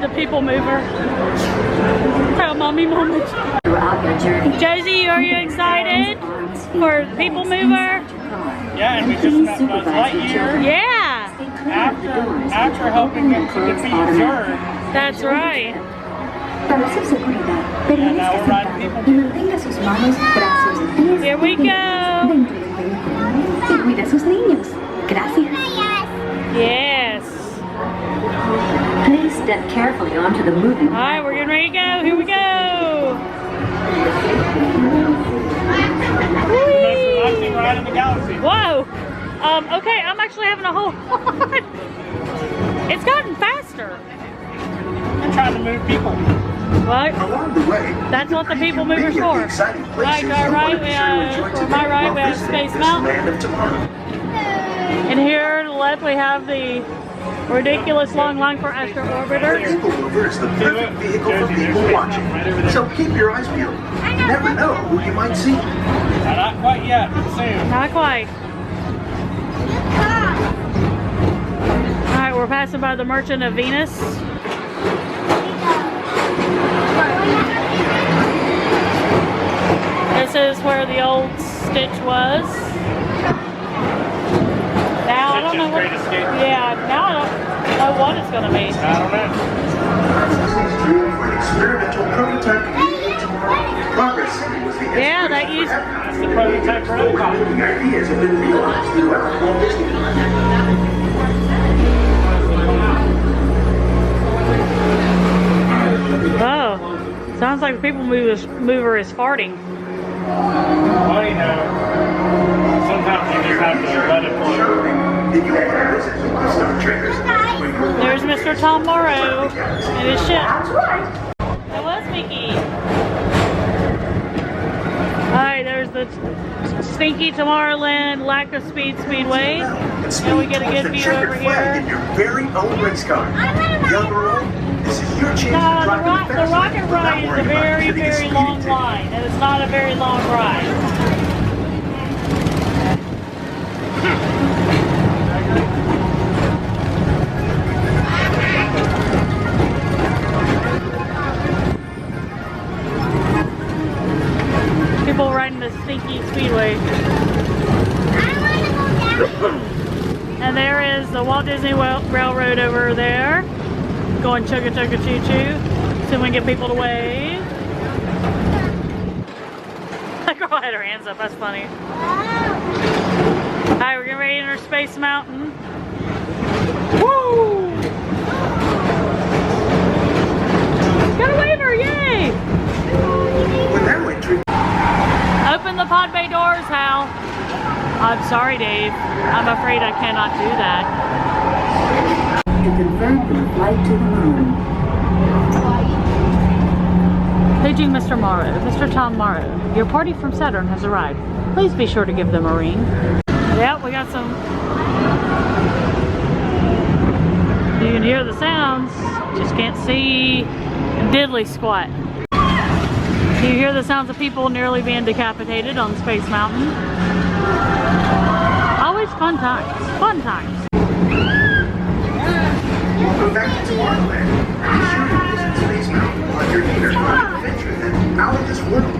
ride the People Mover. Proud mommy moment. Throughout your journey. Josie, are you excited for People Mover? Yeah, and we just met Buzz Lightyear. Yeah. After helping him to defeat Zurg. That's right. Para su seguridad, permanezca sentado y mantenga sus manos, brazos y pies Here we go. dentro del vehículo. Y cuida a sus niños. Gracias. Yes. Please step carefully onto the moving. All right, we're getting ready to go. Here we go. Most relaxing ride in the galaxy. Whoa. Okay, I'm actually having a whole It's gotten faster. I'm trying to move people. What? Along the way, That's what the People Mover's for. Right, to our right, we have, or my right, we have Space Mountain. Land of tomorrow. And here to the left, we have the ridiculous long line for Astro Orbiter. People Mover is the perfect vehicle for people watching. So keep your eyes peeled. You never know who you might see. Not quite yet, but soon. Not quite. All right, we're passing by the Merchant of Venus. This is where the old Stitch was. Now I don't know what. Yeah, now I don't know what it's going to be. I don't know. For an experimental prototype of tomorrow. Progress City was the Yeah, that used. That's the prototype protocol. The ideas have been realized throughout Walt Disney. Oh, sounds like the People Mover is farting. Well, you know, sometimes you just have to let it flow. Did you ever visit the Star Traders? There's Mr. Tom Morrow and his ship. Hello, Mickey. Alright, there's the stinky Tomorrowland Lack of Speed Speedway. And we get a good view over here. In your very own race car. Young or old, this is your chance to No, drive the rocket ride is a very, very long line, and it's not a very long ride. People riding the stinky speedway. And there is the Walt Disney Railroad over there. Going chugga chugga choo choo. So we can get people to wave. That girl had her hands up, that's funny. Alright, we're getting ready to enter Space Mountain. Woo! Got a waiver, yay! Open the pod bay doors, Hal. I'm sorry, Dave. I'm afraid I cannot do that. To confirm your flight to the moon. Paging Mr. Morrow. Mr. Tom Morrow. Your party from Saturn has arrived. Please be sure to give them a ring. Yep, we got some. You can hear the sounds. Just can't see diddly squat. You hear the sounds of people nearly being decapitated on Space Mountain. Always fun times. Fun times. Welcome back to Tomorrowland. Be sure to visit Space Mountain on your inner adventure that's out of this world.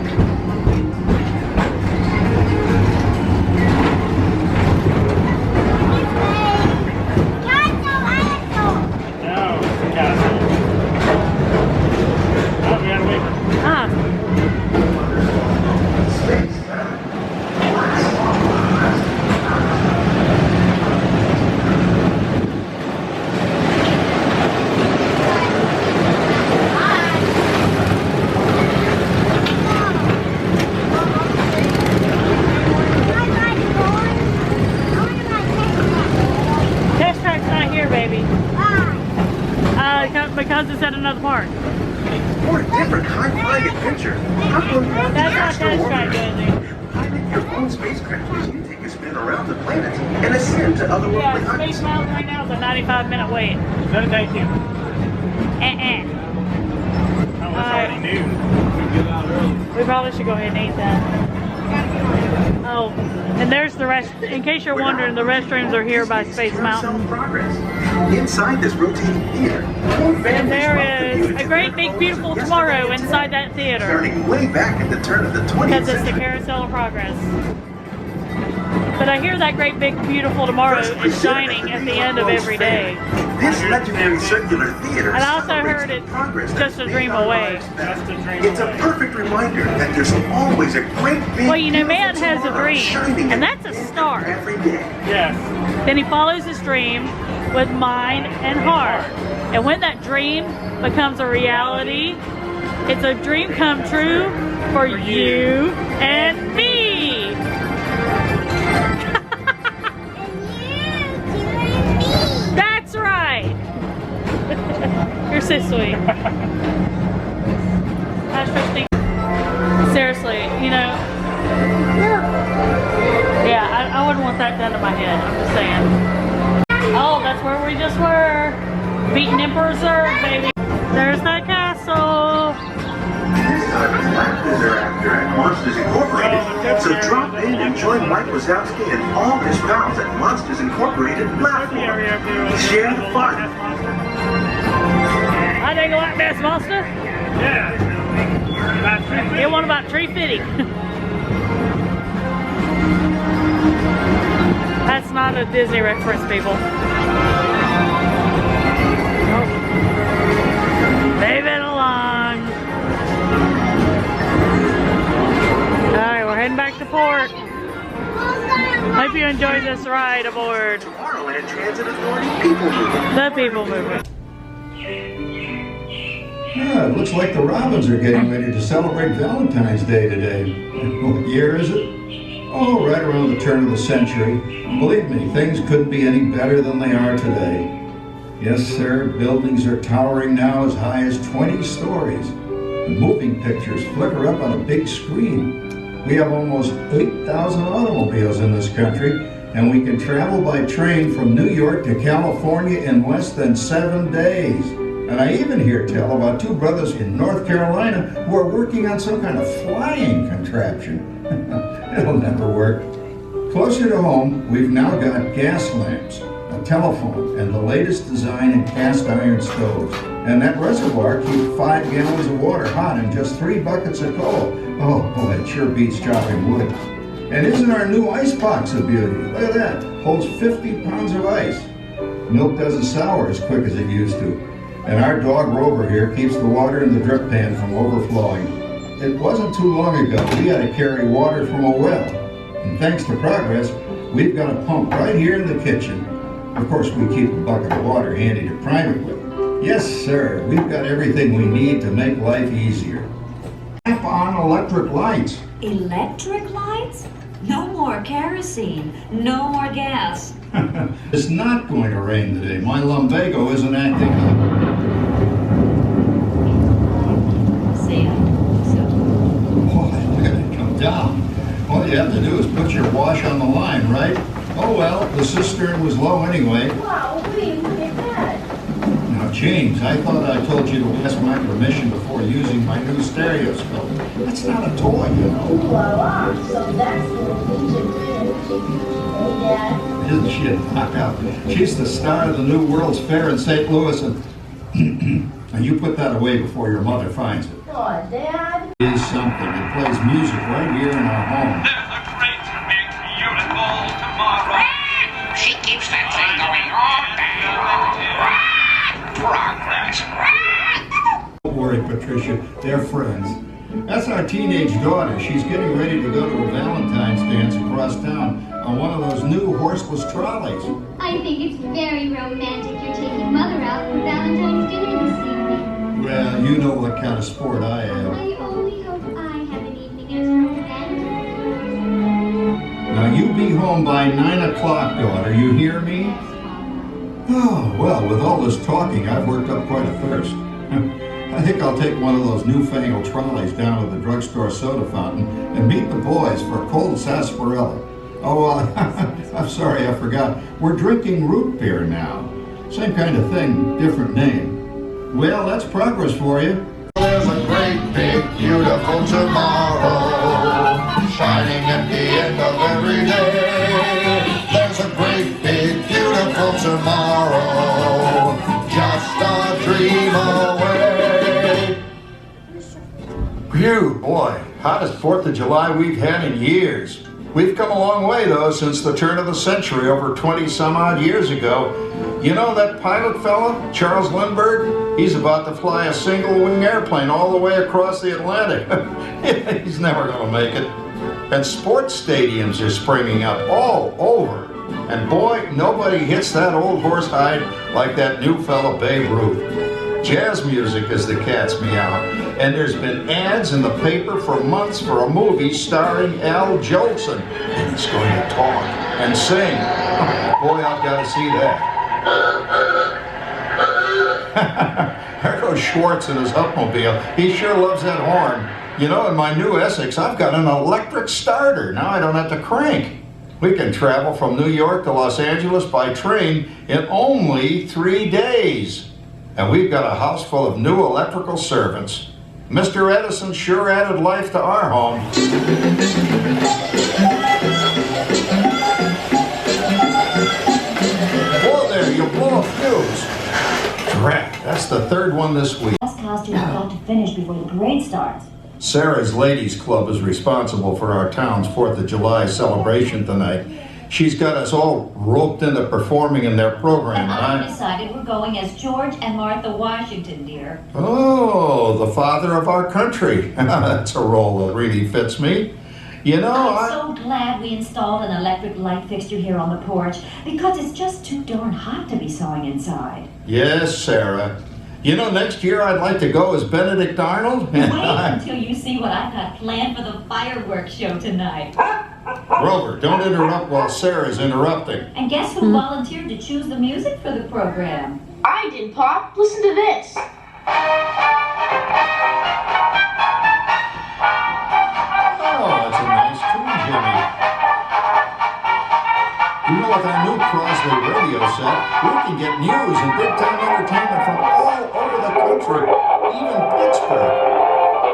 No, it's the castle. Oh, we got a waiver. Space Test track's not here, baby. Because it's at another park. For a different high-flying adventure, how come you want the That's not Astro test track, Orbiter? Josie. Pilot your own spacecraft as you take a spin around the planet and ascend to otherworldly Yeah, heights. Space Mountain right now is a 95-minute wait. No, thank you. I was already new. We probably should go ahead and eat that. Oh, and there's the rest. In case you're wondering, the restrooms are here by Space Mountain. Progress. Inside this rotating theater, more And families there welcome you is to a check great out big the beautiful yesterday tomorrow and inside today, that theater. starting way back at the turn of the 20th Because it's the century. Carousel of Progress. But I hear that great big beautiful tomorrow First is presented shining at the end of every day. This legendary circular theater And I also celebrates heard the it's progress just that a dream made our away. lives better. Just a dream It's a away. perfect reminder that there's always a great big Well, you know, beautiful man has a tomorrow dream, shining and at that's a the end of start. every day. Yes. Then he follows his dream with mind and heart. And when that dream becomes a reality, it's a dream come true for you and me. That's right. You're so sweet. That's Christine. Seriously, you know. Yeah, I wouldn't want that done to my head. I'm just saying. Oh, that's where we just were. Beating Emperor's Earth, baby. There's that castle. This time it's laughter thereafter at Monsters Incorporated. So drop in and join Mike Wazowski and all his pals at Monsters Incorporated Laugh More. Share the fun. I think I like this monster. Yeah. About 350. It won about 350. That's not a Disney reference, people. Oh. Move it along. Alright, we're heading back to port. Hope you enjoyed this ride aboard Tomorrowland Transit Authority People Mover. the People Mover. Yeah, it looks like the Robins are getting ready to celebrate Valentine's Day today. What year is it? Oh, right around the turn of the century. Believe me, things couldn't be any better than they are today. Yes, sir, buildings are towering now as high as 20 stories. And moving pictures flicker up on a big screen. We have almost 8,000 automobiles in this country, and we can travel by train from New York to California in less than 7 days. And I even hear tell about two brothers in North Carolina who are working on some kind of flying contraption. It'll never work. Closer to home, we've now got gas lamps, a telephone, and the latest design in cast iron stoves. And that reservoir keeps 5 gallons of water hot in just 3 buckets of coal. Oh boy, it sure beats chopping wood. And isn't our new ice box a beauty? Look at that, holds 50 pounds of ice. Milk doesn't sour as quick as it used to. And our dog Rover here keeps the water in the drip pan from overflowing. It wasn't too long ago we had to carry water from a well. And thanks to progress, we've got a pump right here in the kitchen. Of course, we keep a bucket of water handy to prime it with. Yes, sir, we've got everything we need to make life easier. Tap on electric lights. Electric lights? No more kerosene, no more gas. It's not going to rain today. My lumbago isn't acting up. See ya. Boy, look at it come down. All you have to do is put your wash on the line, right? Oh well, the cistern was low anyway. Wow, William, look at that. Now, James, I thought I told you to ask my permission before using my new stereoscope. That's not a toy, you know. Voila, so that's what we should do. Hey, Dad. Isn't she a knockout? She's the star of the new World's Fair in St. Louis, and now you put that away before your mother finds it. Oh, Dad. It is something. It plays music right here in our home. There's a great big beautiful tomorrow. She keeps that thing going all day long. Progress. Don't worry, Patricia. They're friends. That's our teenage daughter. She's getting ready to go to a Valentine's dance across town on one of those new horseless trolleys. I think it's very romantic you're taking Mother out for Valentine's dinner this evening. Well, you know what kind of sport I am. I only hope I have an evening as romantic. Now you be home by 9 o'clock, daughter. You hear me? Oh, well, with all this talking, I've worked up quite a thirst. I think I'll take one of those newfangled trolleys down to the drugstore soda fountain and meet the boys for a cold sarsaparilla. Oh, I'm sorry, I forgot. We're drinking root beer now. Same kind of thing, different name. Well, that's progress for you. There's a great, big, beautiful tomorrow, shining at the end of every day. There's a great, big, beautiful tomorrow. boy, hottest 4th of July we've had in years. We've come a long way, though, since the turn of the century, over 20 some odd years ago. You know that pilot fella, Charles Lindbergh? He's about to fly a single-wing airplane all the way across the Atlantic. He's never going to make it. And sports stadiums are springing up all over. And boy, nobody hits that old horse hide like that new fella Babe Ruth. Jazz music is the cat's meow. And there's been ads in the paper for months for a movie starring Al Jolson. And he's going to talk and sing. Boy, I've got to see that. There goes Schwartz in his Upmobile. He sure loves that horn. You know, in my new Essex, I've got an electric starter. Now I don't have to crank. We can travel from New York to Los Angeles by train in only 3 days. And we've got a house full of new electrical servants. Mr. Edison sure added life to our home. Whoa there, you blow a fuse. Drat, that's the 3rd one this week. Last costume I've got to finish before the parade starts. Sarah's Ladies Club is responsible for our town's 4th of July celebration tonight. She's got us all roped into performing in their program. I've decided we're going as George and Martha Washington, dear. Oh, the father of our country. That's a role that really fits me. You know, I'm so glad we installed an electric light fixture here on the porch because it's just too darn hot to be sewing inside. Yes, Sarah. You know, next year I'd like to go as Benedict Arnold. Wait until you see what I've got planned for the fireworks show tonight. Rover, don't interrupt while Sarah's interrupting. And guess who volunteered to choose the music for the program? I did, Pop. Listen to this. Oh, that's a nice tune, Jimmy. You know, with our new Crosley radio set, we can get news and big-time entertainment from all over the country, even Pittsburgh.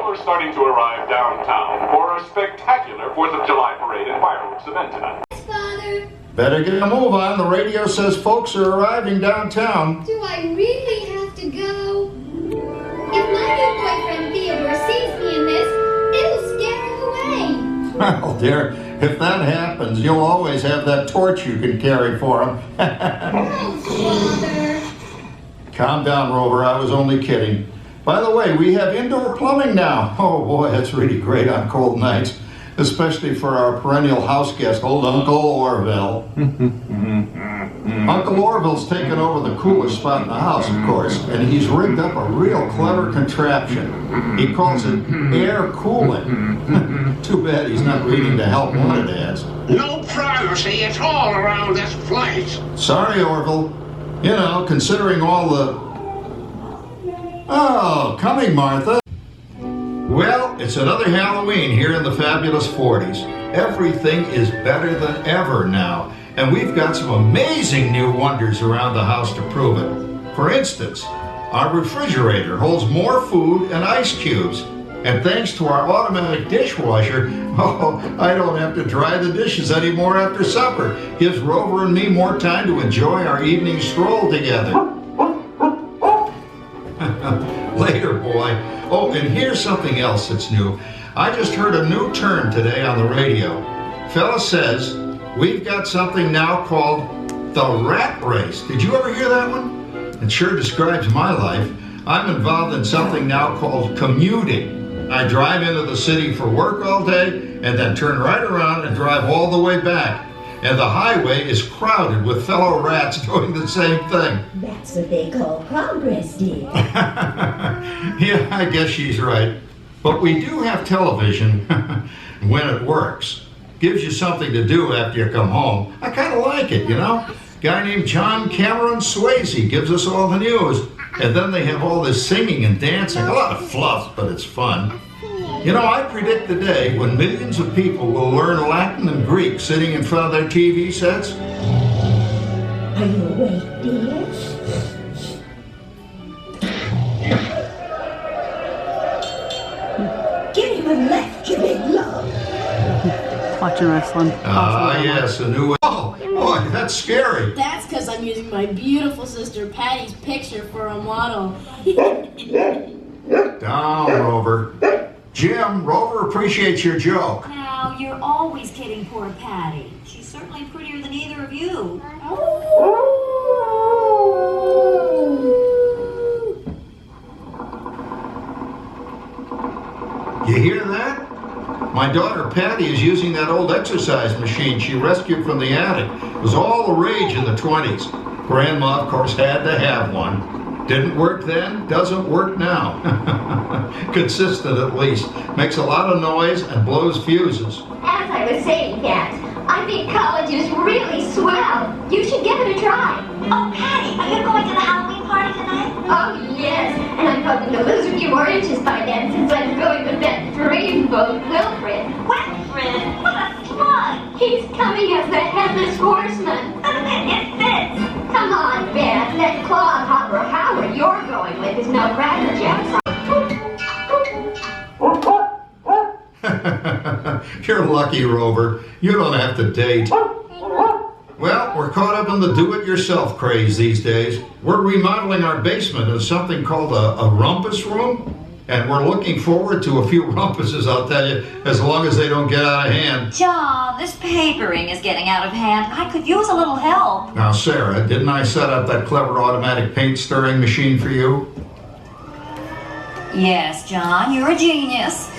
We're starting to arrive downtown for a spectacular 4th of July parade and fireworks event tonight. Father, Better get a move on. The radio says folks are arriving downtown. do I really have to go? If my new boyfriend Theodore sees me in this, it'll scare him away. Well, dear, if that happens, you'll always have that torch you can carry for him. Oh, Father. Calm down, Rover. I was only kidding. By the way, we have indoor plumbing now. Oh boy, that's really great on cold nights, especially for our perennial house guest, old Uncle Orville. Uncle Orville's taken over the coolest spot in the house, of course, and he's rigged up a real clever contraption. He calls it air cooling. Too bad he's not reading the help wanted ads. No privacy at all around this place. Sorry, Orville. You know, considering all the... Oh, coming, Martha. Well, it's another Halloween here in the fabulous 40s. Everything is better than ever now, and we've got some amazing new wonders around the house to prove it. For instance, our refrigerator holds more food and ice cubes, and thanks to our automatic dishwasher, oh, I don't have to dry the dishes anymore after supper. Gives Rover and me more time to enjoy our evening stroll together. Later, boy. Oh, and here's something else that's new. I just heard a new term today on the radio. Fella says we've got something now called the rat race. Did you ever hear that one? It sure describes my life. I'm involved in something now called commuting. I drive into the city for work all day and then turn right around and drive all the way back. And the highway is crowded with fellow rats doing the same thing. That's what they call progress, dear. Yeah, I guess she's right. But we do have television when it works. Gives you something to do after you come home. I kind of like it, you know? Guy named John Cameron Swayze gives us all the news. And then they have all this singing and dancing. A lot of fluff, but it's fun. You know, I predict the day when millions of people will learn Latin and Greek sitting in front of their TV sets. Are you awake, dear? Get him a left, you big love. Watching wrestling. Ah, yes, a new... Oh, boy, that's scary. That's because I'm using my beautiful sister Patty's picture for a model. Down, Rover. Jim, Rover appreciates your joke. Now, you're always kidding poor Patty. She's certainly prettier than either of you. You hear that? My daughter Patty is using that old exercise machine she rescued from the attic. It was all the rage in the 20s. Grandma, of course, had to have one. Didn't work then, doesn't work now. Consistent at least. Makes a lot of noise and blows fuses. As I was saying, Dad, I think college is really swell. You should give it a try. Oh, Patty, are you going to the Halloween party tonight? Oh, yes. And I'm hoping to lose a few more inches by then since I'm going with that dreamboat Wilfred. Wilfred? What a slug! He's coming as the headless horseman. It fits. Come on, Beth. That clodhopper Howard you're going with is no Cracker Jack. You're lucky, Rover. You don't have to date. Well, we're caught up in the do-it-yourself craze these days. We're remodeling our basement as something called a rumpus room. And we're looking forward to a few rumpuses, I'll tell you, as long as they don't get out of hand. John, this papering is getting out of hand. I could use a little help. Now, Sarah, didn't I set up that clever automatic paint stirring machine for you? Yes, John, you're a genius.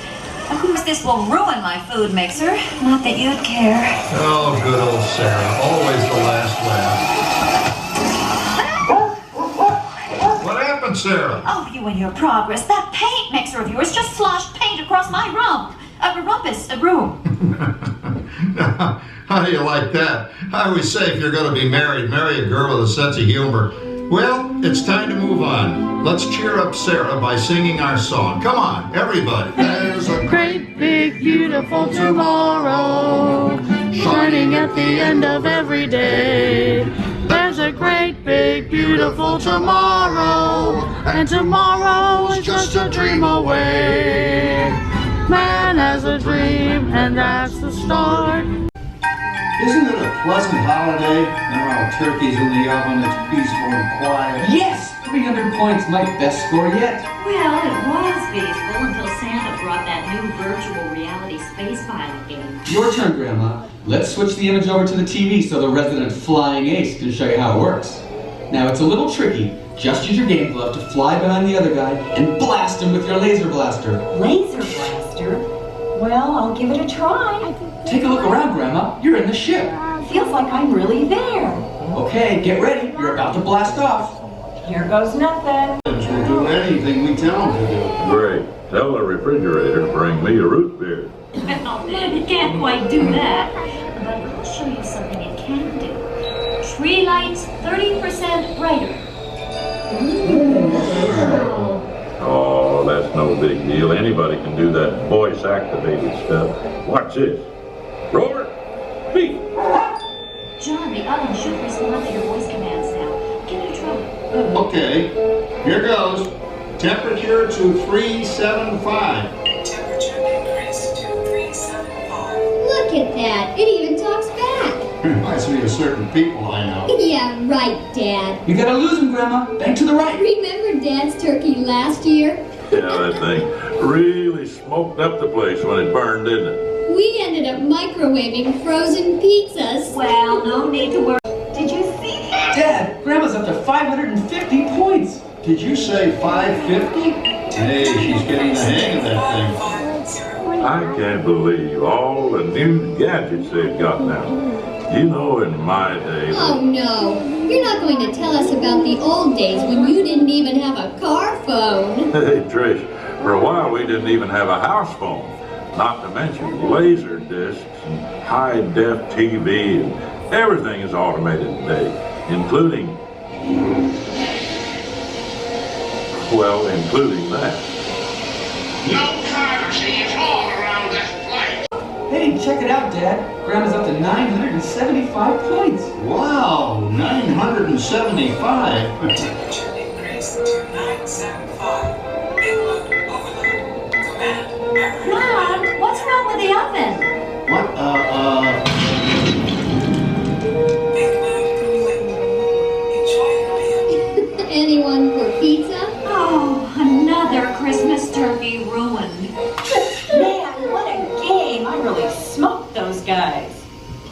Of course, this will ruin my food mixer. Not that you'd care. Oh, good old Sarah. Always the last laugh. What happened, Sarah? Oh, you and your progress. That paint mixer of yours just sloshed paint across my room. Now, how do you like that? I always say if you're going to be married, marry a girl with a sense of humor. Well, it's time to move on. Let's cheer up Sarah by singing our song. Come on, everybody. There's a Great big beautiful tomorrow, shining at the end of every day. There's a great big beautiful tomorrow, and tomorrow is just a dream away. Man has a dream, and that's the start. Isn't it a pleasant holiday? There are turkeys in the oven, it's peaceful and quiet. Yes! 300 points, my best score yet. Well, it was peaceful until Santa brought that new virtual reality space pilot game. Your turn, Grandma. Let's switch the image over to the TV so the resident flying ace can show you how it works. Now, it's a little tricky. Just use your game glove to fly behind the other guy and blast him with your laser blaster. Laser blaster? Well, I'll give it a try. Take a look around, Grandma. You're in the ship. Feels like I'm really there. Okay, get ready. You're about to blast off. Here goes nothing. We'll do anything we tell them to do. Great. Tell the refrigerator to bring me a root beer. Well, it can't quite do that. But I'll show you something it can do. Tree lights 30% brighter. Oh, that's no big deal. Anybody can do that voice-activated stuff. Watch this. Rover, beep. John, the oven should respond to your voice commands now. Give it a try. Okay, here goes. Temperature to 375. Temperature increased to 375. Look at that. It even talks back. Reminds me of certain people I know. Yeah, right, Dad. You gotta lose him, Grandma. Bank to the right. Remember Dad's turkey last year? Yeah, that thing really smoked up the place when it burned, didn't it? We ended up microwaving frozen pizzas. Well, no need to worry. Did you see that? Dad, Grandma's up to 550 points. Did you say 550? Hey, she's getting the hang of that thing. I can't believe all the new gadgets they've got now. You know, in my day... Oh no, you're not going to tell us about the old days when you didn't even have a car phone. Hey, Trish, for a while we didn't even have a house phone. Not to mention laser discs and high-def TV, and everything is automated today, including that. No privacy at all around this place. Hey, check it out, Dad. Grandma's up to 975 points. Wow, 975. Temperature increased to 975. Input overload. Command apprehended. Mom, what's wrong with the oven? What, Big Mac complete. Enjoy your meal. Anyone for pizza? Oh, another Christmas turkey ruined. those guys.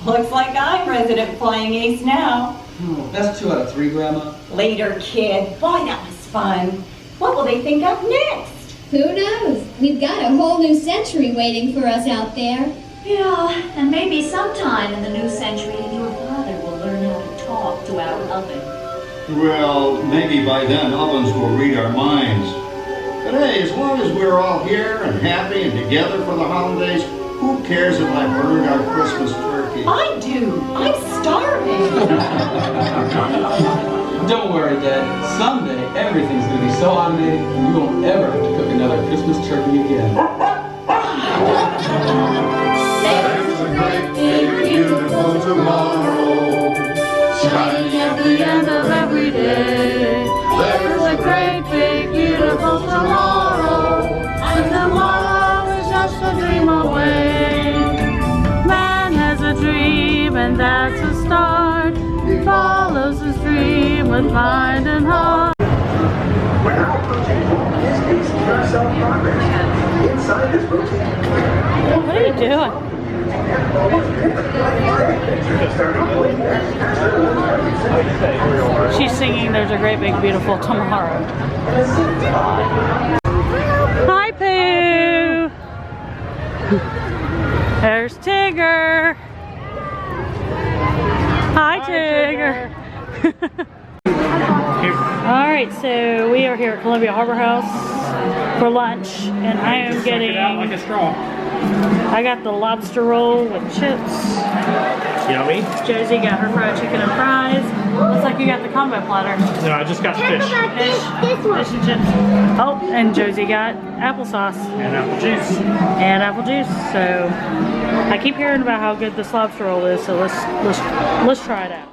Looks like I'm resident flying ace now. Oh, that's 2 out of 3, Grandma. Later, kid. Boy, that was fun. What will they think of next? Who knows? We've got a whole new century waiting for us out there. Yeah, and maybe sometime in the new century, your father will learn how to talk to our oven. Well, maybe by then ovens will read our minds. But hey, as long as we're all here and happy and together for the holidays, who cares if I burned our Christmas turkey? I do. I'm starving. Don't worry, Dad. Someday, everything's going to be so automated, you won't ever have to cook another Christmas turkey again. There's a great big beautiful tomorrow, shining at the end of every day. There's a great big beautiful tomorrow, and tomorrow is just a dream away. Man has a dream and that's a start. He follows his dream with mind and heart. Without protein, this is pure cell progress. Inside this protein. What are you doing? She's singing There's a Great Big Beautiful Tomorrow. Hi, Pooh! There's Tigger! Hi, Tigger! Alright, so we are here at Columbia Harbor House for lunch, and I am getting... like a straw. I got the lobster roll with chips. Yummy. Josie got her fried chicken and fries. Looks like you got the combo platter. No, I just got fish. Fish and chips. Oh, and Josie got applesauce. And apple juice. And apple juice. So I keep hearing about how good this lobster roll is, so let's try it out.